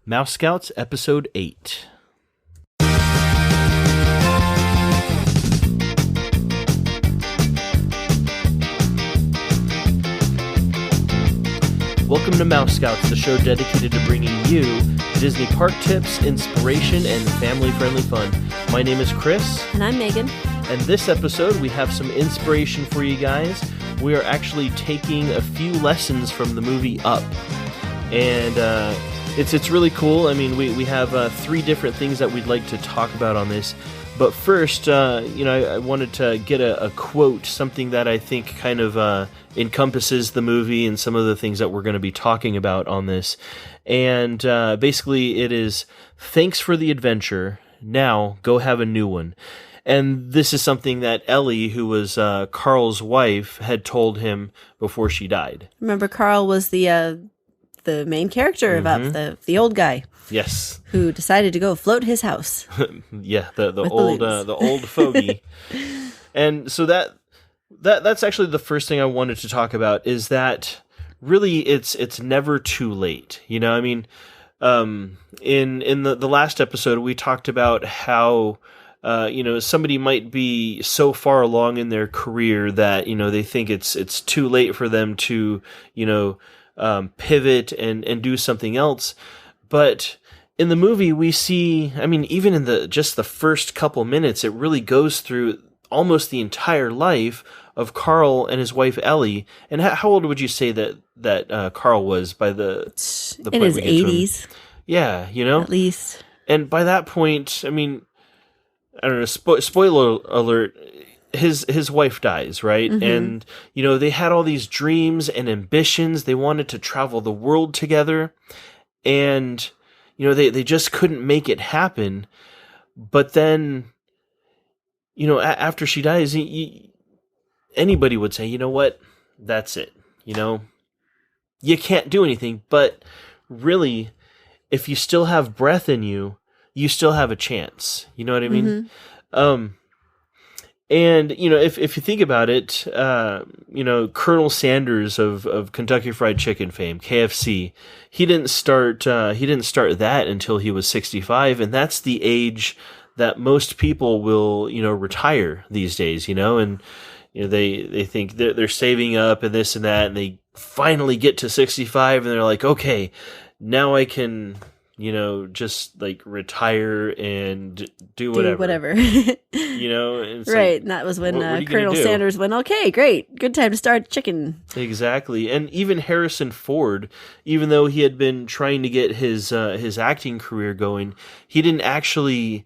Mouse Scouts, Episode 8. Welcome to Mouse Scouts, the show dedicated to bringing you Disney park tips, inspiration, and family-friendly fun. My name is Chris. And I'm Megan. And this episode, we have some inspiration for you guys. We are actually taking a few lessons from the movie Up. And it's really cool. I mean, we have 3 different things that we'd like to talk about on this. But first, I wanted to get a quote, something that I think kind of encompasses the movie and some of the things that we're going to be talking about on this. And basically it is, "Thanks for the adventure. Now go have a new one." And this is something that Ellie, who was Carl's wife, had told him before she died. Remember, Carl was the main character of Up, the old guy. Yes. Who decided to go float his house. Yeah, the old fogey. And so that's actually the first thing I wanted to talk about, is that really it's never too late. You know, I mean, in the last episode we talked about how somebody might be so far along in their career that, they think it's too late for them to, pivot and do something else. But in the movie, we see, I mean, even in just the first couple minutes, it really goes through almost the entire life of Carl and his wife Ellie. And how old would you say that Carl was by the in his 80s? Yeah, at least. And by that point, I mean, I don't know. Spoiler alert. His wife dies, right? Mm-hmm. And they had all these dreams and ambitions. They wanted to travel the world together. And, they just couldn't make it happen. But then, after she dies, anybody would say, you know what? That's it. You can't do anything. But really, if you still have breath in you, you still have a chance. You know what I mean? Mm-hmm. And, if you think about it, Colonel Sanders of Kentucky Fried Chicken fame, KFC, he didn't start that until he was 65. And that's the age that most people will, retire these days, and, they think they're saving up and this and that, and they finally get to 65 and they're like, okay, now I can, just like retire and do whatever. And right. And that was when Colonel Sanders went, okay, great. Good time to start chicken. Exactly. And even Harrison Ford, even though he had been trying to get his acting career going, it didn't actually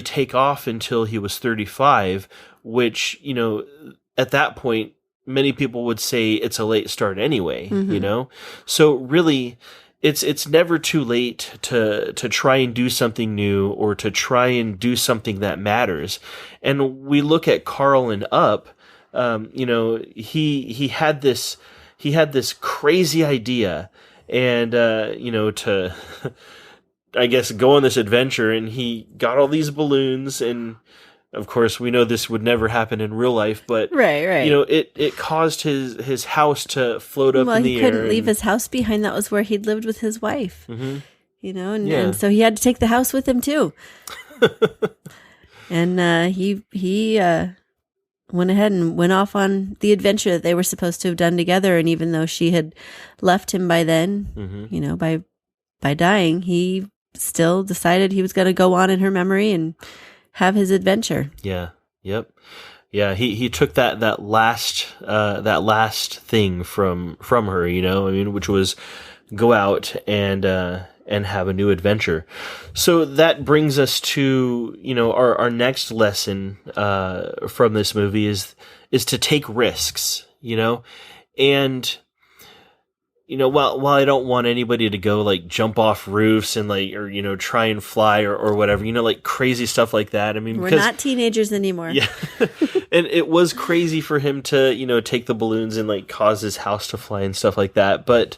take off until he was 35, which, at that point, many people would say it's a late start anyway, So really, it's never too late to try and do something new or to try and do something that matters. And we look at Carl and Up, he had this crazy idea and, to, I guess, go on this adventure, and he got all these balloons, and of course, we know this would never happen in real life, but right. It caused his house to float up in the air. Well, he couldn't leave his house behind. That was where he'd lived with his wife. Mm-hmm. And so he had to take the house with him too. And he went ahead and went off on the adventure that they were supposed to have done together. And even though she had left him by then, mm-hmm. By dying, he still decided he was going to go on in her memory and have his adventure. Yeah. Yep. Yeah. He took that last thing from her, which was go out and have a new adventure. So that brings us to, our next lesson, from this movie is to take risks, and, while I don't want anybody to go like jump off roofs and or try and fly or whatever, like crazy stuff like that. I mean, we're not teenagers anymore. Yeah. And it was crazy for him to, take the balloons and like cause his house to fly and stuff like that. But,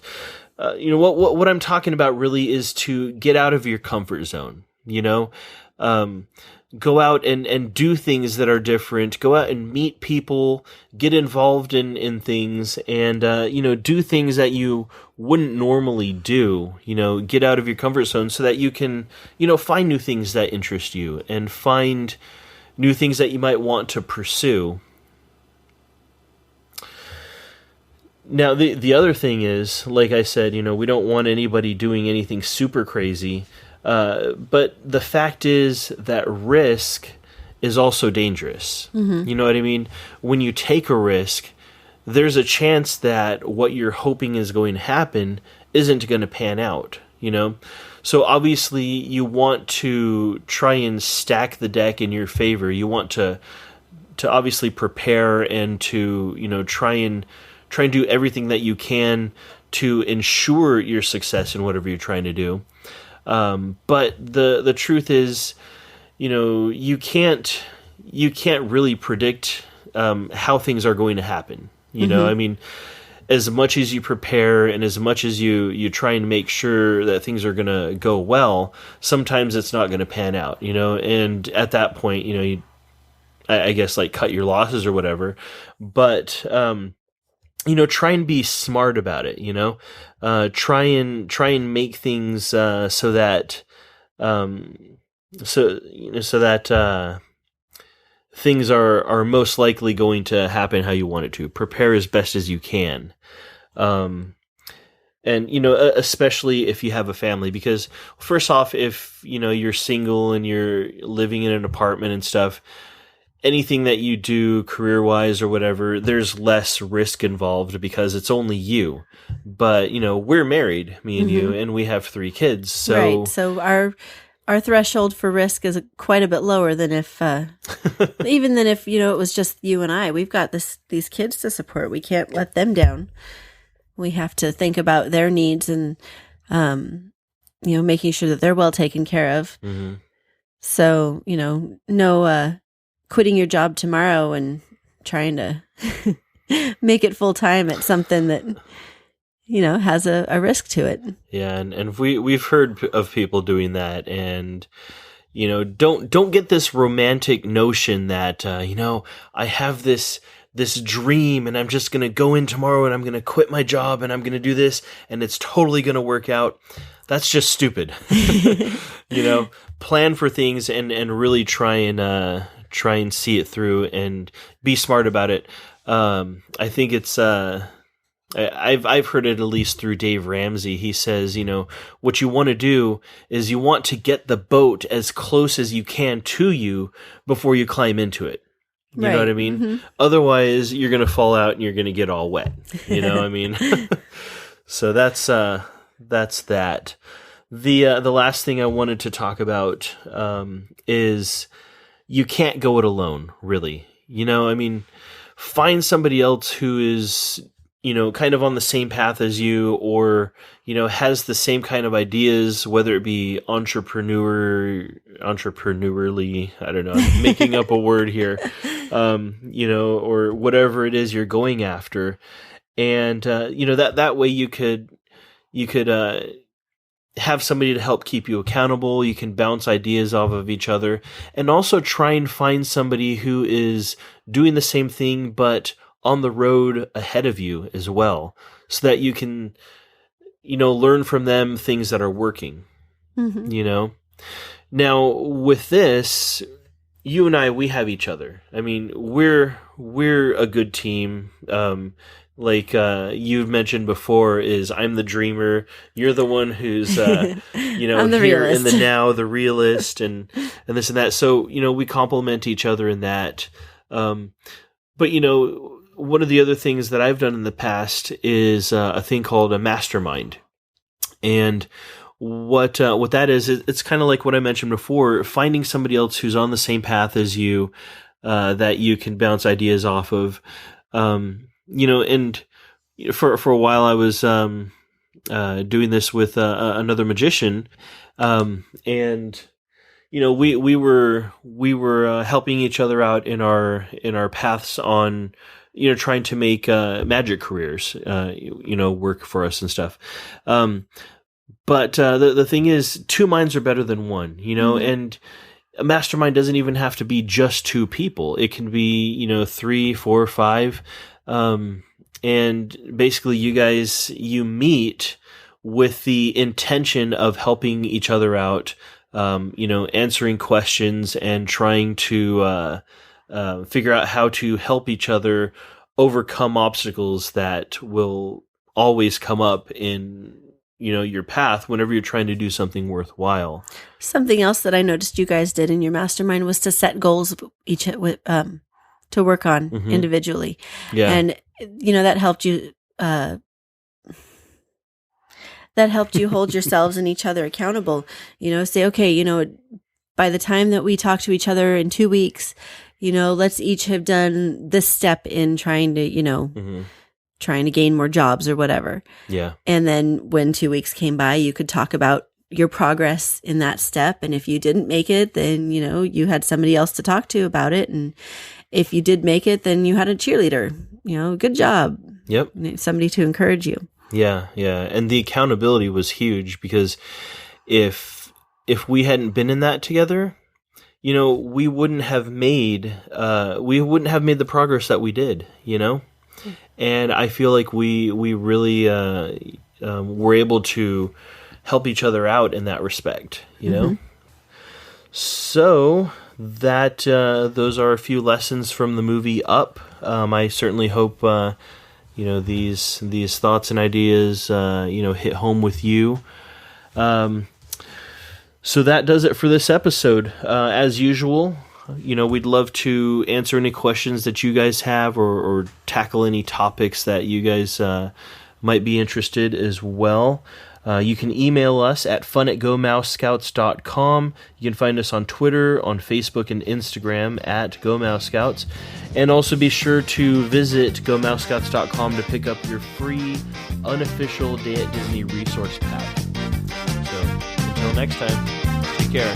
what I'm talking about really is to get out of your comfort zone, go out and do things that are different, go out and meet people, get involved in things, and, do things that you wouldn't normally do, get out of your comfort zone so that you can, find new things that interest you and find new things that you might want to pursue. Now, the other thing is, like I said, we don't want anybody doing anything super crazy. But the fact is that risk is also dangerous. Mm-hmm. You know what I mean? When you take a risk, there's a chance that what you're hoping is going to happen isn't going to pan out, So obviously you want to try and stack the deck in your favor. You want to obviously prepare and to, try and do everything that you can to ensure your success in whatever you're trying to do. But the truth is, you can't really predict how things are going to happen. I mean, as much as you prepare and as much as you try and make sure that things are going to go well, sometimes it's not going to pan out. And at that point, I guess like cut your losses or whatever. But try and be smart about it, try and make things, so that things are most likely going to happen how you want it to. Prepare as best as you can. And, especially if you have a family, because first off, if, you're single and you're living in an apartment and stuff, anything that you do career-wise or whatever, there's less risk involved because it's only you. But, we're married, me and you, and we have 3 kids. So right. So our threshold for risk is quite a bit lower than if, even than if, it was just you and I. We've got these kids to support. We can't let them down. We have to think about their needs and, making sure that they're well taken care of. Mm-hmm. So, no, quitting your job tomorrow and trying to make it full time at something that, has a risk to it. Yeah. And we've heard of people doing that, and, don't get this romantic notion that, I have this dream and I'm just going to go in tomorrow and I'm going to quit my job and I'm going to do this and it's totally going to work out. That's just stupid. Plan for things and really try and see it through and be smart about it. I think it's, I've heard it at least through Dave Ramsey. He says, what you want to do is you want to get the boat as close as you can to you before you climb into it. You know what I mean? Mm-hmm. Otherwise, you're going to fall out and you're going to get all wet. You know what I mean? So that's that. The last thing I wanted to talk about is you can't go it alone, really. Find somebody else who is, kind of on the same path as you, or, has the same kind of ideas, whether it be entrepreneurially, I don't know, I'm making up a word here, or whatever it is you're going after. And, that way you could have somebody to help keep you accountable. You can bounce ideas off of each other, and also try and find somebody who is doing the same thing, but on the road ahead of you as well, so that you can, learn from them things that are working, Now with this, you and I, we have each other. I mean, we're a good team. Like you've mentioned before, is I'm the dreamer. You're the one who's, I'm the here realist. In the now, the realist, and this and that. So, we complement each other in that. But, one of the other things that I've done in the past is a thing called a mastermind. And what that is, it's kind of like what I mentioned before, finding somebody else who's on the same path as you, that you can bounce ideas off of. And for a while I was doing this with another magician, and we were helping each other out in our paths on trying to make magic careers work for us and stuff. But the thing is, 2 minds are better than one, mm-hmm. and a mastermind doesn't even have to be just 2 people. It can be, 3, 4, 5. And basically you meet with the intention of helping each other out, answering questions and trying to figure out how to help each other overcome obstacles that will always come up in your path whenever you're trying to do something worthwhile. Something else that I noticed you guys did in your mastermind was to set goals each to work on individually. Yeah. And that helped you hold yourselves and each other accountable. Say, okay, by the time that we talk to each other in 2 weeks, let's each have done this step in trying to, trying to gain more jobs or whatever. Yeah. And then when 2 weeks came by, you could talk about your progress in that step. And if you didn't make it, then, you had somebody else to talk to about it. And if you did make it, then you had a cheerleader, good job. Yep. Somebody to encourage you. Yeah. Yeah. And the accountability was huge because if we hadn't been in that together, we wouldn't have made the progress that we did, And I feel like we really were able to help each other out in that respect, So that those are a few lessons from the movie Up. I certainly hope these thoughts and ideas hit home with you. So that does it for this episode. As usual, we'd love to answer any questions that you guys have or tackle any topics that you guys might be interested as well. You can email us at fun@gomousescouts.com. You can find us on Twitter, on Facebook, and Instagram at GoMouseScouts. And also be sure to visit gomousescouts.com to pick up your free Unofficial Day at Disney resource pack. So until next time, take care.